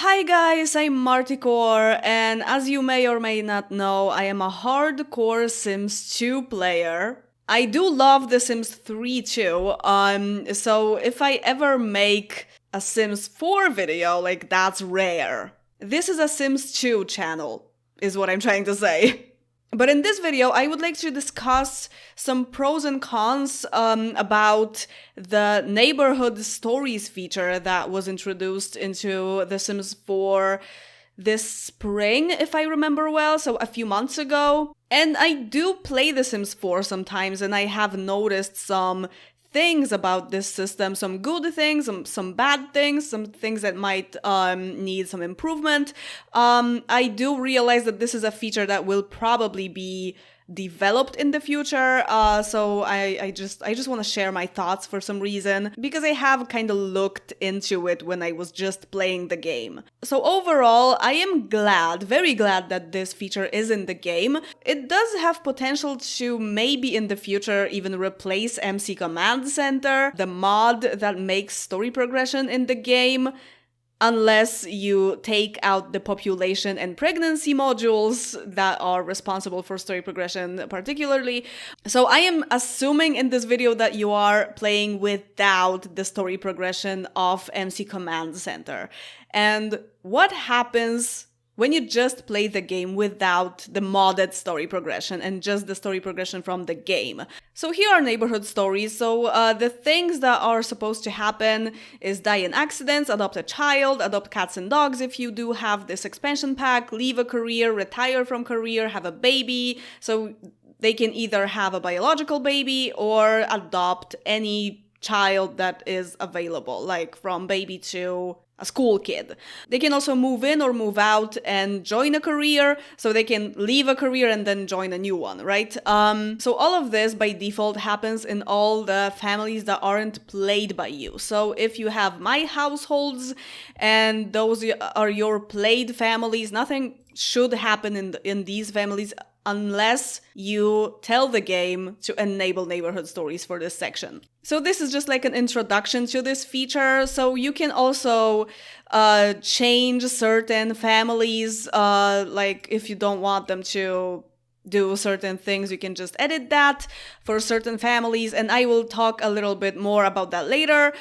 Hi guys, I'm Marticore, and as you may or may not know, I am a hardcore Sims 2 player. I do love The Sims 3 too, so if I ever make a Sims 4 video, that's rare. This is a Sims 2 channel, is what I'm trying to say. But in this video, I would like to discuss some pros and cons about the neighborhood stories feature that was introduced into The Sims 4 this spring, if I remember well, so a few months ago. And I do play The Sims 4 sometimes, and I have noticed some things about this system, some good things, some bad things, some things that might need some improvement. I do realize that this is a feature that will probably be developed in the future, so I just want to share my thoughts for some reason, because I have kind of looked into it when I was just playing the game. So overall, I am glad, very glad that this feature is in the game. It does have potential to maybe in the future even replace MC Command Center, the mod that makes story progression in the game, unless you take out the population and pregnancy modules that are responsible for story progression particularly. So I am assuming in this video that you are playing without the story progression of MC Command Center. And what happens when you just play the game without the modded story progression and just the story progression from the game? So here are neighborhood stories. So the things that are supposed to happen is die in accidents, adopt a child, adopt cats and dogs if you do have this expansion pack, leave a career, retire from career, have a baby. So they can either have a biological baby or adopt any child that is available, like from baby to a school kid. They can also move in or move out and join a career, so they can leave a career and then join a new one, right? So all of this by default happens in all the families that aren't played by you. So if you have my households and those are your played families, nothing should happen in these families unless you tell the game to enable neighborhood stories for this section. So this is just like an introduction to this feature. So you can also change certain families, like if you don't want them to do certain things, you can just edit that for certain families, and I will talk a little bit more about that later,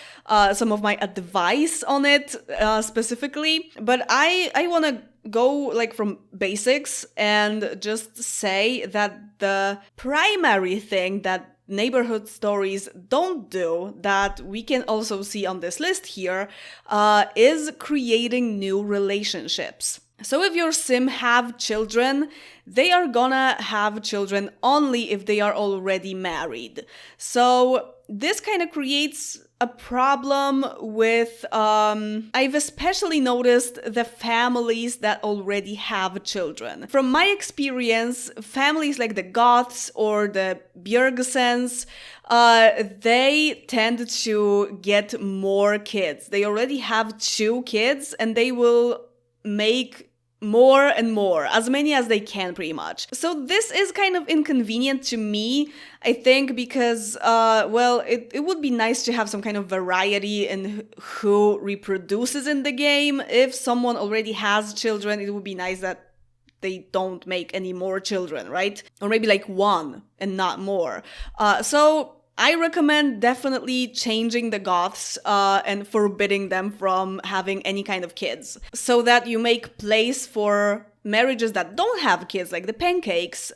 some of my advice on it specifically. But I want to go like from basics and just say that the primary thing that neighborhood stories don't do, that we can also see on this list here, is creating new relationships. So if your sim have children, they are gonna have children only if they are already married. So this kind of creates a problem with, I've especially noticed the families that already have children. From my experience, families like the Goths or the Bjergsens, they tend to get more kids. They already have 2 kids and they will make more and more, as many as they can pretty much. So this is kind of inconvenient to me, I think, because, it would be nice to have some kind of variety in who reproduces in the game. If someone already has children, it would be nice that they don't make any more children, right? Or maybe like 1 and not more. So I recommend definitely changing the Goths and forbidding them from having any kind of kids, so that you make place for marriages that don't have kids, like the Pancakes,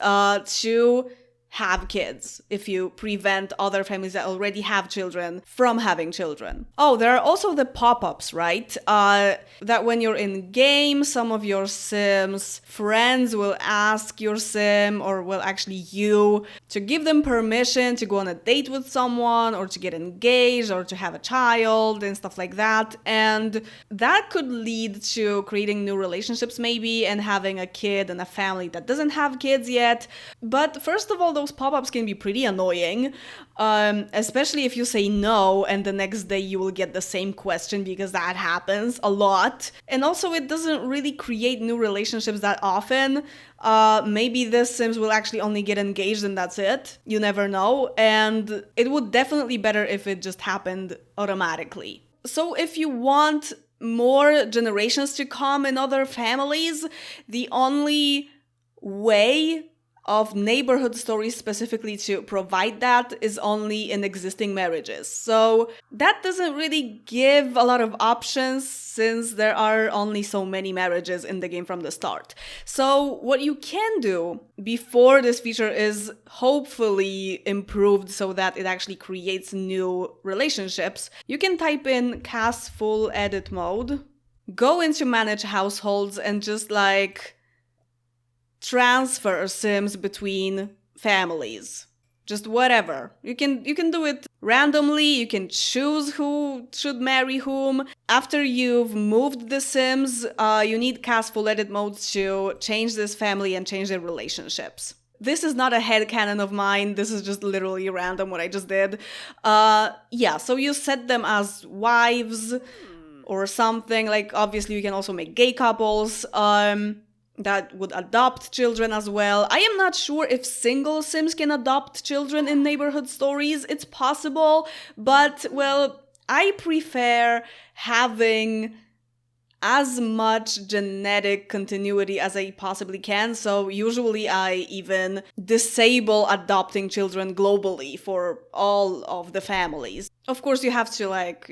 to have kids, if you prevent other families that already have children from having children. Oh, there are also the pop-ups, right? That when you're in game, some of your Sims friends will ask your Sim, or well, actually you, to give them permission to go on a date with someone, or to get engaged, or to have a child, and stuff like that. And that could lead to creating new relationships maybe, and having a kid and a family that doesn't have kids yet. But first of all, those pop-ups can be pretty annoying, especially if you say no and the next day you will get the same question, because that happens a lot. And also it doesn't really create new relationships that often. Maybe the Sims will actually only get engaged and that's it. You never know. And it would definitely be better if it just happened automatically. So if you want more generations to come in other families, the only way of neighborhood stories specifically to provide that is only in existing marriages. So that doesn't really give a lot of options since there are only so many marriages in the game from the start. So what you can do before this feature is hopefully improved so that it actually creates new relationships. You can type in cast full edit mode, go into manage households and just like transfer Sims between families. Just whatever. You can do it randomly, you can choose who should marry whom. After you've moved the Sims, you need cast full edit mode to change this family and change their relationships. This is not a headcanon of mine, this is just literally random what I just did. Yeah, so you set them as wives or something, like obviously you can also make gay couples. That would adopt children as well. I am not sure if single Sims can adopt children in neighborhood stories. It's possible, but well, I prefer having as much genetic continuity as I possibly can. So usually I even disable adopting children globally for all of the families. Of course, you have to like,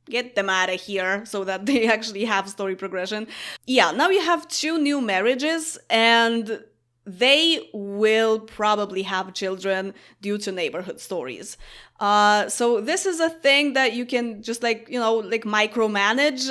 get them out of here so that they actually have story progression. Yeah, now you have 2 new marriages and they will probably have children due to neighborhood stories. So this is a thing that you can just like micromanage.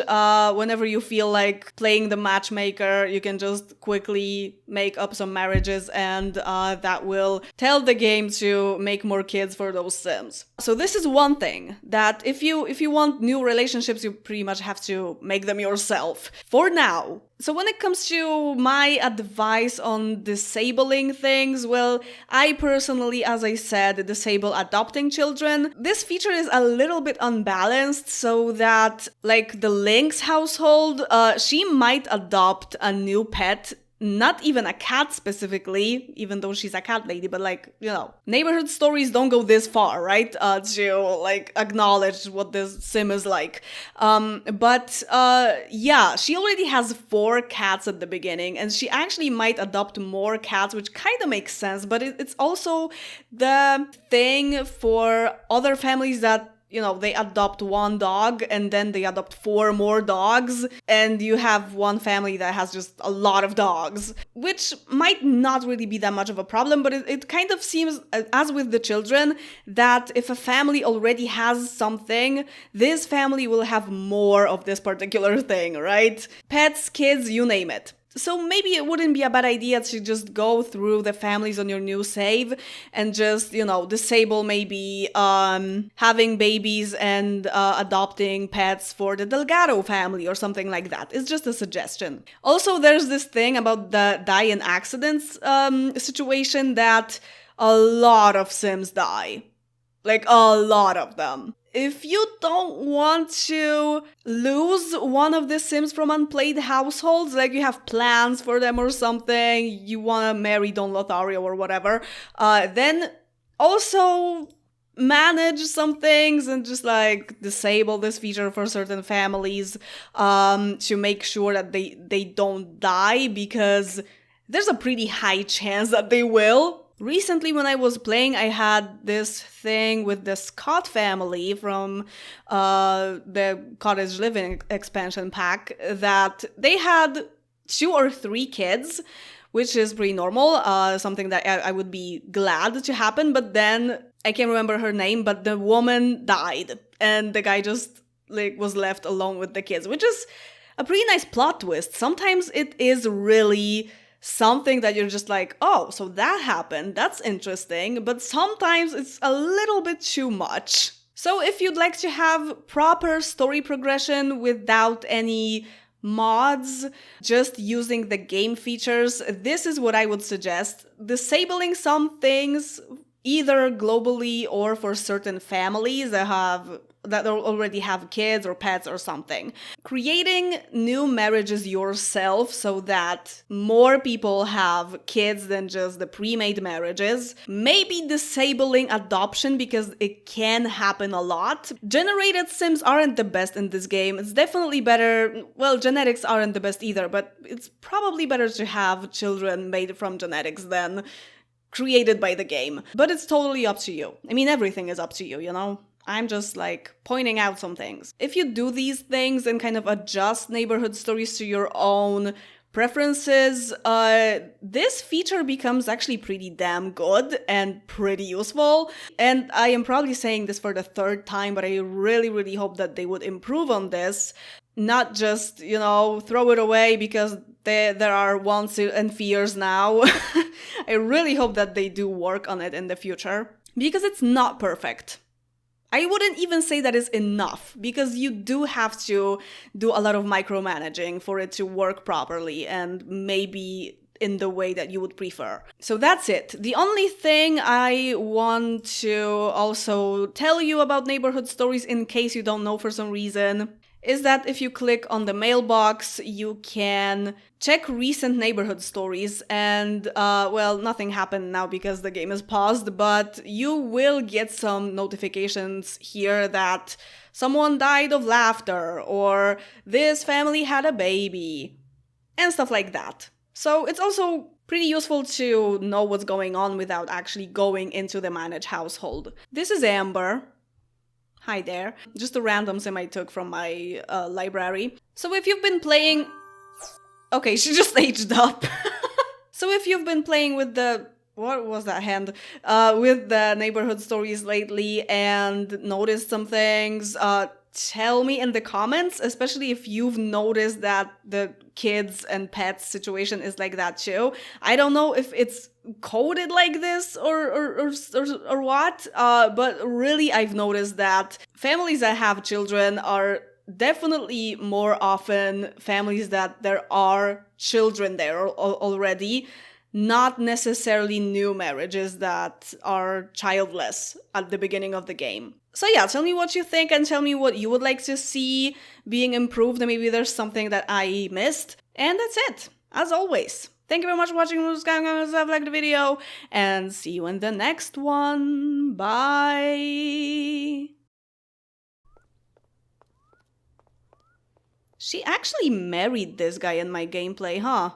Whenever you feel like playing the matchmaker, you can just quickly make up some marriages and that will tell the game to make more kids for those Sims. So this is one thing that if you want new relationships, you pretty much have to make them yourself for now. So when it comes to my advice on disabling things, well, I personally, as I said, disable adopting children. This feature is a little bit unbalanced so that, like the Lynx household, she might adopt a new pet. Not even a cat specifically, even though she's a cat lady, but neighborhood stories don't go this far, right? To acknowledge what this sim is like. Yeah, she already has 4 cats at the beginning, and she actually might adopt more cats, which kind of makes sense, but it's also the thing for other families that they adopt 1 dog and then they adopt 4 more dogs, and you have one family that has just a lot of dogs, which might not really be that much of a problem, but it kind of seems, as with the children, that if a family already has something, this family will have more of this particular thing, right? Pets, kids, you name it. So maybe it wouldn't be a bad idea to just go through the families on your new save and just, disable maybe having babies and adopting pets for the Delgado family or something like that. It's just a suggestion. Also, there's this thing about the die in accidents situation that a lot of Sims die. Like a lot of them. If you don't want to lose one of the Sims from unplayed households, like you have plans for them or something, you want to marry Don Lothario or whatever, then also manage some things and just disable this feature for certain families to make sure that they don't die, because there's a pretty high chance that they will. Recently, when I was playing, I had this thing with the Scott family from the Cottage Living expansion pack that they had 2 or 3 kids, which is pretty normal, something that I would be glad to happen. But then, I can't remember her name, but the woman died and the guy just was left alone with the kids, which is a pretty nice plot twist. Sometimes it is really something that you're just like, oh, so that happened, that's interesting, but sometimes it's a little bit too much. So if you'd like to have proper story progression without any mods, just using the game features, this is what I would suggest. Disabling some things, either globally or for certain families that have that already have kids or pets or something. Creating new marriages yourself so that more people have kids than just the pre-made marriages. Maybe disabling adoption because it can happen a lot. Generated Sims aren't the best in this game. It's definitely better, well, genetics aren't the best either, but it's probably better to have children made from genetics than created by the game. But it's totally up to you. I mean, everything is up to you, you know? I'm just like pointing out some things. If you do these things and kind of adjust neighborhood stories to your own preferences, this feature becomes actually pretty damn good and pretty useful. And I am probably saying this for the third time, but I really hope that they would improve on this. Not just, you know, throw it away because there are wants and fears now. I really hope that they do work on it in the future because it's not perfect. I wouldn't even say that is enough, because you do have to do a lot of micromanaging for it to work properly and maybe in the way that you would prefer. So that's it. The only thing I want to also tell you about neighborhood stories, in case you don't know for some reason, is that if you click on the mailbox, you can check recent neighborhood stories and, well, nothing happened now because the game is paused, but you will get some notifications here that someone died of laughter or this family had a baby and stuff like that. So it's also pretty useful to know what's going on without actually going into the manage household. This is Amber. Hi there. Just a random sim I took from my library. So if you've been playing... Okay, she just aged up. So if you've been playing with the... What was that hand? With the neighborhood stories lately and noticed some things, tell me in the comments, especially if you've noticed that the kids and pets situation is like that too. I don't know if it's coded like this or what, but really I've noticed that families that have children are definitely more often families that there are children there already, not necessarily new marriages that are childless at the beginning of the game. So yeah, tell me what you think and tell me what you would like to see being improved, and maybe there's something that I missed. And that's it, as always. Thank you very much for watching. Like the video, and see you in the next one. Bye. She actually married this guy in my gameplay, huh?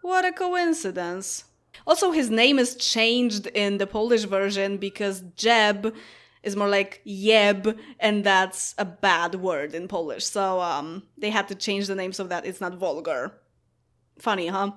What a coincidence. Also, his name is changed in the Polish version because Jeb is more like Jeb, and that's a bad word in Polish. So they had to change the name so that it's not vulgar. Funny, huh?